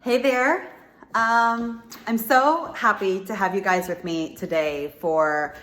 Hey there. I'm so happy to have you guys with me today for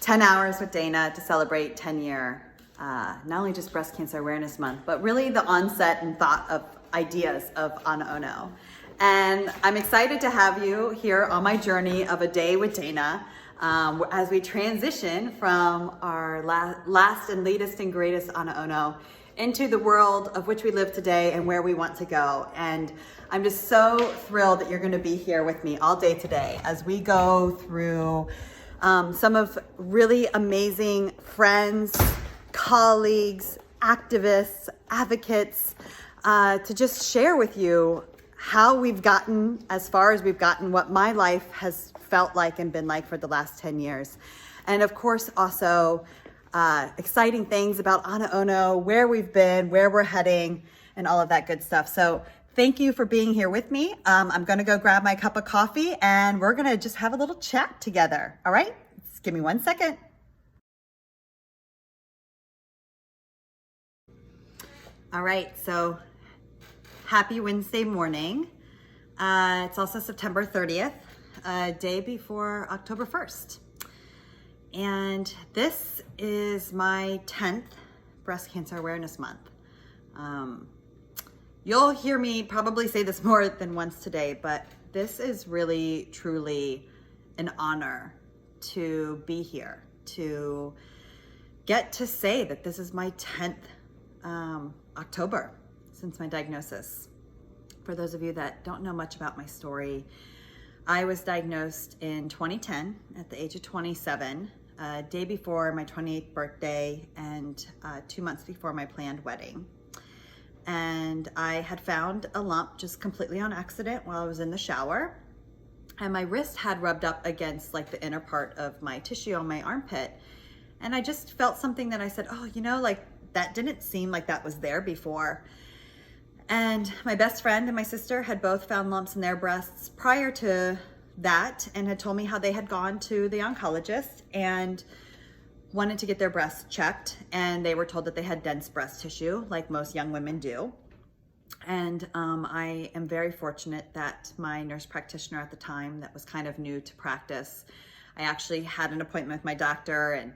10 hours with Dana to celebrate 10-year, not only just Breast Cancer Awareness Month, but really the onset and thought of ideas of AnaOno. And I'm excited to have you here on my journey of a day with Dana as we transition from our last and latest and greatest AnaOno into the world of which we live today and where we want to go. And I'm just so thrilled that you're going to be here with me all day today as we go through some of really amazing friends, colleagues, activists, advocates, to just share with you how we've gotten as far as we've gotten, what my life has felt like and been like for the last 10 years. And of course, also exciting things about AnaOno, where we've been, where we're heading, and all of that good stuff. So thank you for being here with me. I'm gonna go grab my cup of coffee and we're gonna just have a little chat together. All right, just give me 1 second. All right, so happy Wednesday morning. It's also September 30th, day before October 1st. And this is my 10th Breast Cancer Awareness Month. You'll hear me probably say this more than once today, but this is really, truly an honor to be here, to get to say that this is my 10th October since my diagnosis. For those of you that don't know much about my story, I was diagnosed in 2010 at the age of 27, day before my 28th birthday and 2 months before my planned wedding. And I had found a lump just completely on accident while I was in the shower. And my wrist had rubbed up against like the inner part of my tissue on my armpit. And I just felt something that I said, oh, you know, like that didn't seem like that was there before. And my best friend and my sister had both found lumps in their breasts prior to that and had told me how they had gone to the oncologist and wanted to get their breasts checked. And they were told that they had dense breast tissue, like most young women do. And I am very fortunate that my nurse practitioner at the time, that was kind of new to practice, I actually had an appointment with my doctor. And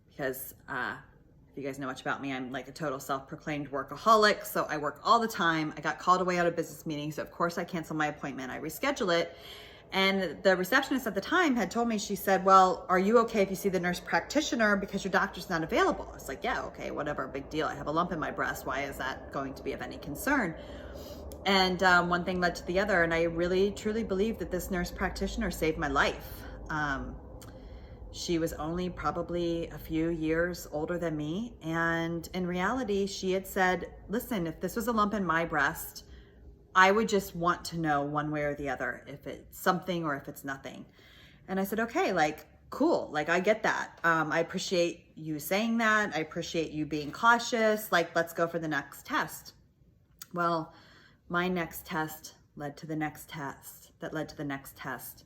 because if you guys know much about me, I'm like a total self-proclaimed workaholic. So I work all the time. I got called away out of business meetings. So of course I canceled my appointment. I reschedule it. And the receptionist at the time had told me, she said, well, are you okay if you see the nurse practitioner because your doctor's not available? I was like, yeah, okay, whatever, big deal. I have a lump in my breast. Why is that going to be of any concern? And one thing led to the other. And I really, truly believe that this nurse practitioner saved my life. She was only probably a few years older than me. And in reality, she had said, listen, if this was a lump in my breast, I would just want to know one way or the other if it's something or if it's nothing. And I said, okay, like, cool. Like, I get that. I appreciate you saying that. I appreciate you being cautious. Like, let's go for the next test. Well, my next test led to the next test that led to the next test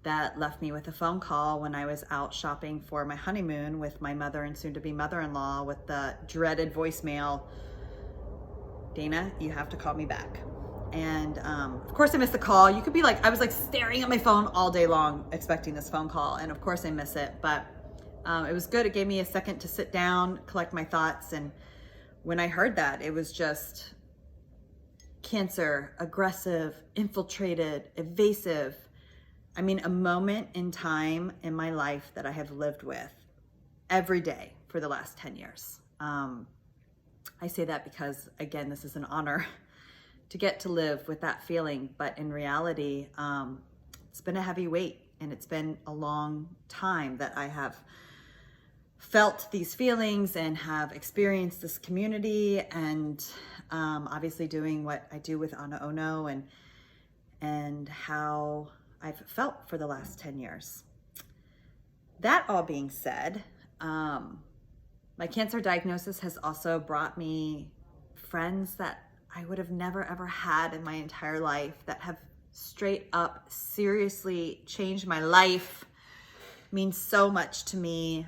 that left me with a phone call when I was out shopping for my honeymoon with my mother and soon-to-be mother-in-law with the dreaded voicemail, Dana, you have to call me back. And of course I missed the call. You could be like, I was like staring at my phone all day long expecting this phone call. And of course I miss it, but it was good. It gave me a second to sit down, collect my thoughts. And when I heard that, it was just cancer, aggressive, infiltrated, evasive. I mean, a moment in time in my life that I have lived with every day for the last 10 years. I say that because, again, this is an honor to get to live with that feeling. But in reality, it's been a heavy weight and it's been a long time that I have felt these feelings and have experienced this community and obviously doing what I do with AnaOno and how I've felt for the last 10 years. That all being said, my cancer diagnosis has also brought me friends that I would have never ever had in my entire life that have straight up seriously changed my life, means so much to me,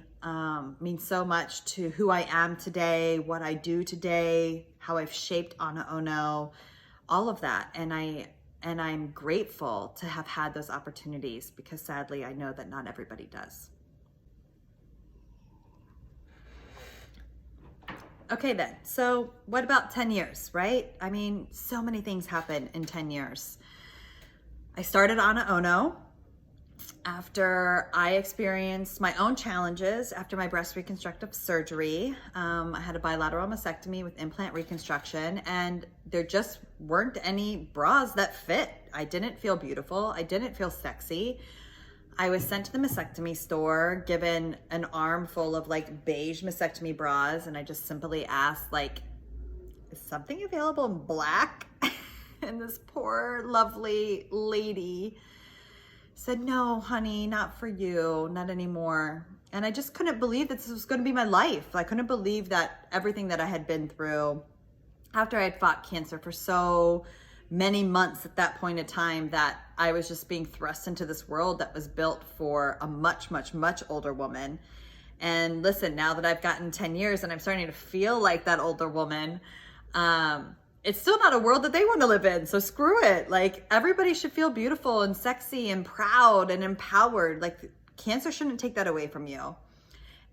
means so much to who I am today, what I do today, how I've shaped AnaOno, all of that. And I And I'm grateful to have had those opportunities because sadly, I know that not everybody does. Okay then, so what about 10 years, right? I mean, so many things happen in 10 years. I started AnaOno after I experienced my own challenges after my breast reconstructive surgery. I had a bilateral mastectomy with implant reconstruction, and there just weren't any bras that fit. I didn't feel beautiful. I didn't feel sexy. I was sent to the mastectomy store, given an arm full of like beige mastectomy bras, and I just simply asked, like, is something available in black? And this poor, lovely lady said, no, honey, not for you, not anymore. And I just couldn't believe that this was going to be my life. I couldn't believe that everything that I had been through after I had fought cancer for so many months at that point in time, that I was just being thrust into this world that was built for a much, much, much older woman. And listen, now that I've gotten 10 years and I'm starting to feel like that older woman, it's still not a world that they want to live in. So screw it. Like, everybody should feel beautiful and sexy and proud and empowered. Like, cancer shouldn't take that away from you.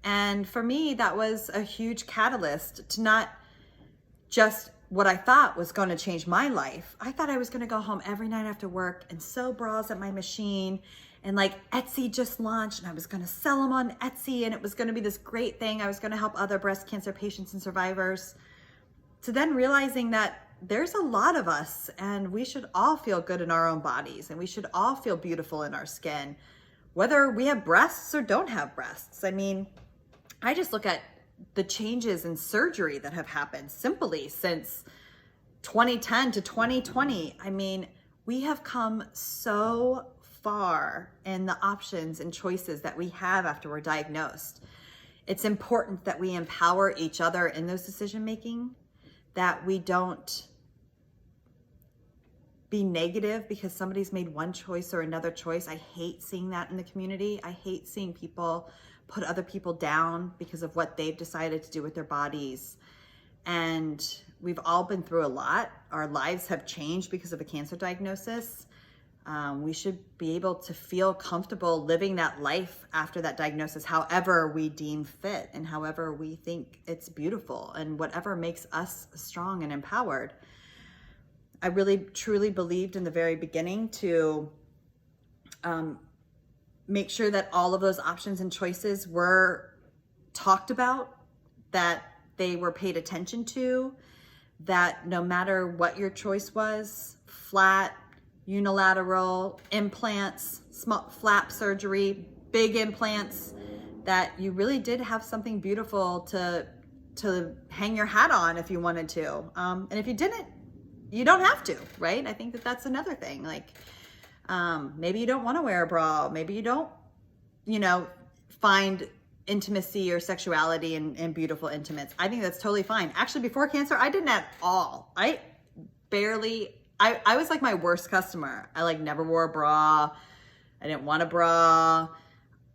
And for me, that was a huge catalyst to not just what I thought was going to change my life. I thought I was going to go home every night after work and sew bras at my machine. And like, Etsy just launched and I was going to sell them on Etsy, and it was going to be this great thing. I was going to help other breast cancer patients and survivors. To then realizing that there's a lot of us and we should all feel good in our own bodies, and we should all feel beautiful in our skin, whether we have breasts or don't have breasts. I mean, I just look at the changes in surgery that have happened simply since 2010 to 2020. I mean, we have come so far in the options and choices that we have after we're diagnosed. It's important that we empower each other in those decision making, that we don't be negative because somebody's made one choice or another choice. I hate seeing that in the community. I hate seeing people put other people down because of what they've decided to do with their bodies. And we've all been through a lot. Our lives have changed because of a cancer diagnosis. We should be able to feel comfortable living that life after that diagnosis, however we deem fit and however we think it's beautiful and whatever makes us strong and empowered. I really truly believed in the very beginning to make sure that all of those options and choices were talked about, that they were paid attention to, that no matter what your choice was, flat, unilateral, implants, small flap surgery, big implants, that you really did have something beautiful to hang your hat on if you wanted to. And if you didn't, you don't have to, right? I think that that's another thing. Like, maybe you don't want to wear a bra. Maybe you don't, find intimacy or sexuality in beautiful intimates. I think that's totally fine. Actually, before cancer, I didn't at all. I was like my worst customer. I like never wore a bra. I didn't want a bra.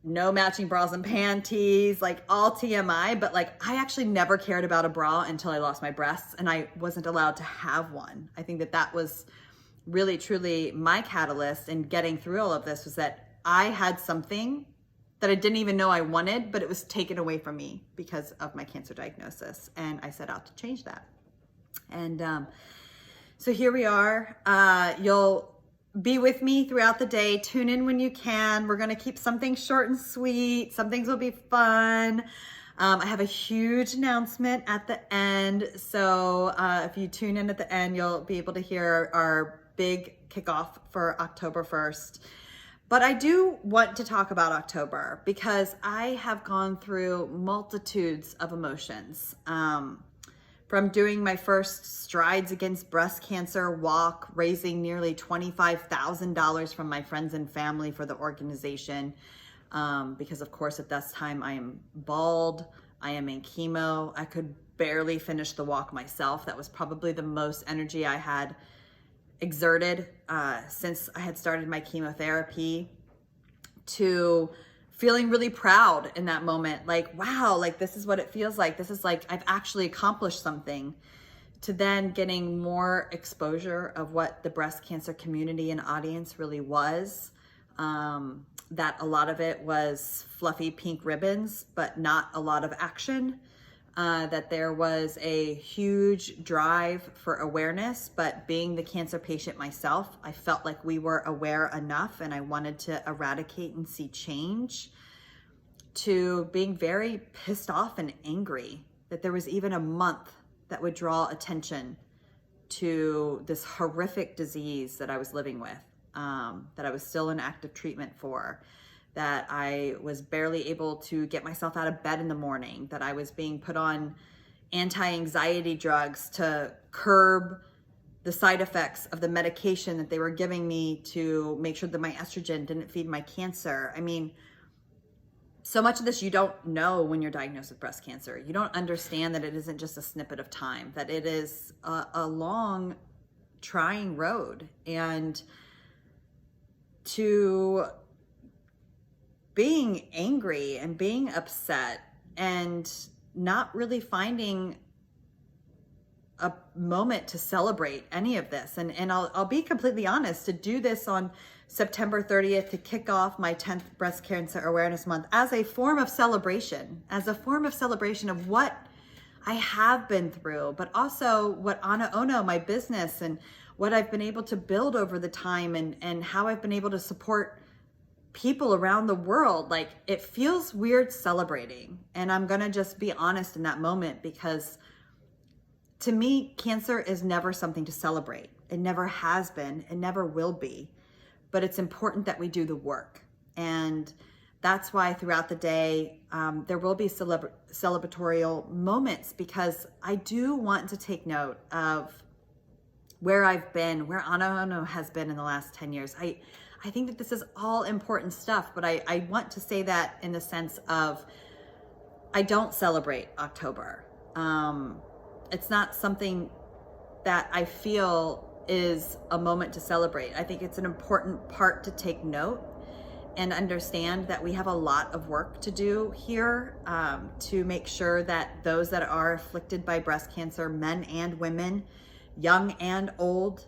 No matching bras and panties, like all TMI. But like, I actually never cared about a bra until I lost my breasts and I wasn't allowed to have one. I think that was really, truly my catalyst in getting through all of this, was that I had something that I didn't even know I wanted, but it was taken away from me because of my cancer diagnosis. And I set out to change that. And so here we are. You'll be with me throughout the day. Tune in when you can. We're going to keep some things short and sweet. Some things will be fun. I have a huge announcement at the end. So if you tune in at the end, you'll be able to hear our big kickoff for October 1st. But I do want to talk about October because I have gone through multitudes of emotions. From doing my first Strides Against Breast Cancer walk, raising nearly $25,000 from my friends and family for the organization. Because of course at that time I am bald, I am in chemo, I could barely finish the walk myself. That was probably the most energy I had exerted since I had started my chemotherapy, to feeling really proud in that moment. Like, wow, like this is what it feels like. This is like, I've actually accomplished something. to then getting more exposure of what the breast cancer community and audience really was. That a lot of it was fluffy pink ribbons, but not a lot of action. That there was a huge drive for awareness, but being the cancer patient myself, I felt like we were aware enough and I wanted to eradicate and see change, to being very pissed off and angry that there was even a month that would draw attention to this horrific disease that I was living with, that I was still in active treatment for, that I was barely able to get myself out of bed in the morning, that I was being put on anti-anxiety drugs to curb the side effects of the medication that they were giving me to make sure that my estrogen didn't feed my cancer. I mean, so much of this you don't know when you're diagnosed with breast cancer. You don't understand that it isn't just a snippet of time, that it is a long, trying road. And to being angry and being upset and not really finding a moment to celebrate any of this. And I'll be completely honest, to do this on September 30th to kick off my 10th Breast Cancer Awareness Month as a form of celebration, of what I have been through, but also what AnaOno, my business, and what I've been able to build over the time, and how I've been able to support people around the world. Like, it feels weird celebrating. And I'm gonna just be honest in that moment, because to me, cancer is never something to celebrate. It never has been, it never will be. But it's important that we do the work. And that's why throughout the day, there will be celebratorial moments, because I do want to take note of where I've been, where AnaOno has been in the last 10 years. I think that this is all important stuff, but I want to say that in the sense of, I don't celebrate October. It's not something that I feel is a moment to celebrate. I think it's an important part to take note and understand that we have a lot of work to do here, to make sure that those that are afflicted by breast cancer, men and women, young and old,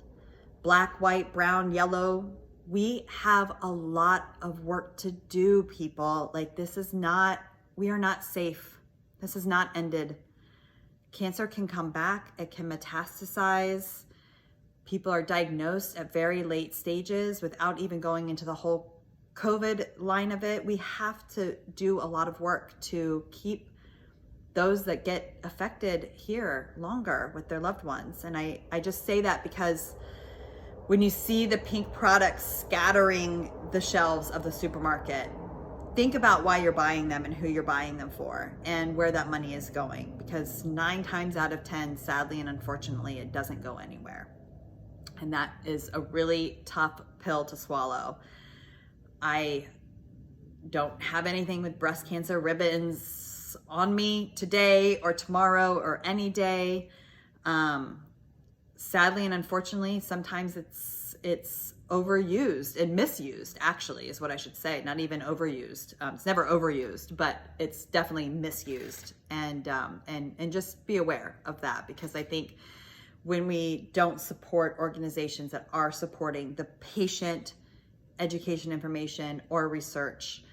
black, white, brown, yellow, we have a lot of work to do, people. Like, we are not safe. This is not ended. Cancer can come back, it can metastasize. People are diagnosed at very late stages without even going into the whole COVID line of it. We have to do a lot of work to keep those that get affected here longer with their loved ones. And I just say that because when you see the pink products scattering the shelves of the supermarket, think about why you're buying them and who you're buying them for and where that money is going. Because 9 times out of 10, sadly and unfortunately, it doesn't go anywhere. And that is a really tough pill to swallow. I don't have anything with breast cancer ribbons on me today or tomorrow or any day. Sadly and unfortunately, sometimes it's overused and misused, actually, is what I should say. Not even overused. It's never overused, but it's definitely misused. And just be aware of that, because I think when we don't support organizations that are supporting the patient education, information, or research,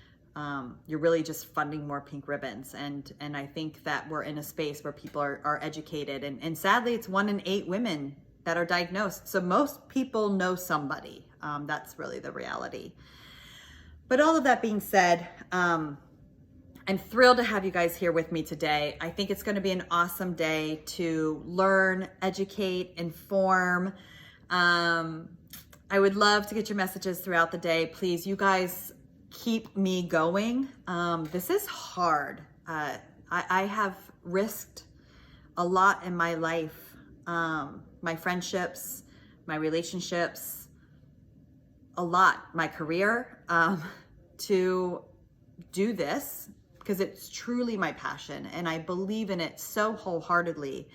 you're really just funding more pink ribbons. And I think that we're in a space where people are educated. And sadly, it's 1 in 8 women that are diagnosed. So most people know somebody. That's really the reality. But all of that being said, I'm thrilled to have you guys here with me today. I think it's going to be an awesome day to learn, educate, inform. I would love to get your messages throughout the day. Please, you guys, keep me going. This is hard. I have risked a lot in my life, my friendships, my relationships, a lot, my career, to do this, because it's truly my passion and I believe in it so wholeheartedly.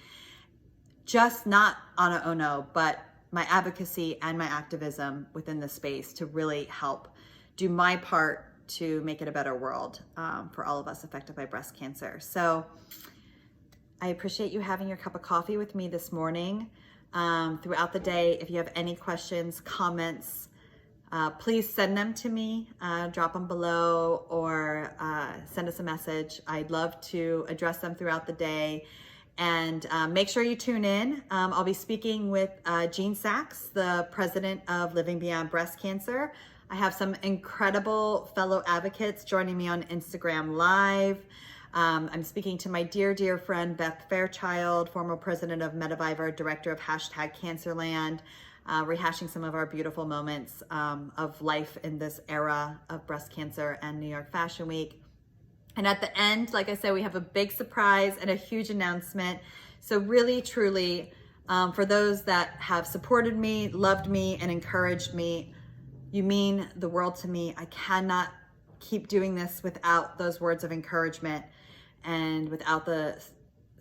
Just not AnaOno, but my advocacy and my activism within the space to really help do my part to make it a better world for all of us affected by breast cancer. So I appreciate you having your cup of coffee with me this morning. Throughout the day, if you have any questions, comments, please send them to me, drop them below, or send us a message. I'd love to address them throughout the day. And make sure you tune in. I'll be speaking with Jean Sachs, the president of Living Beyond Breast Cancer. I have some incredible fellow advocates joining me on Instagram Live. I'm speaking to my dear, dear friend, Beth Fairchild, former president of Medivivor, director of #Cancerland, rehashing some of our beautiful moments of life in this era of breast cancer and New York Fashion Week. And at the end, like I said, we have a big surprise and a huge announcement. So really, truly, for those that have supported me, loved me, and encouraged me, you mean the world to me. I cannot keep doing this without those words of encouragement and without the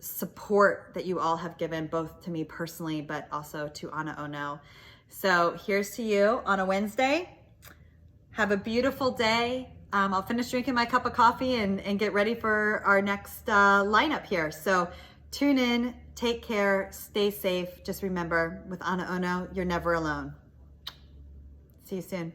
support that you all have given, both to me personally, but also to AnaOno. So here's to you on a Wednesday. Have a beautiful day. I'll finish drinking my cup of coffee and get ready for our next lineup here. So tune in, take care, stay safe. Just remember, with AnaOno, you're never alone. See you soon.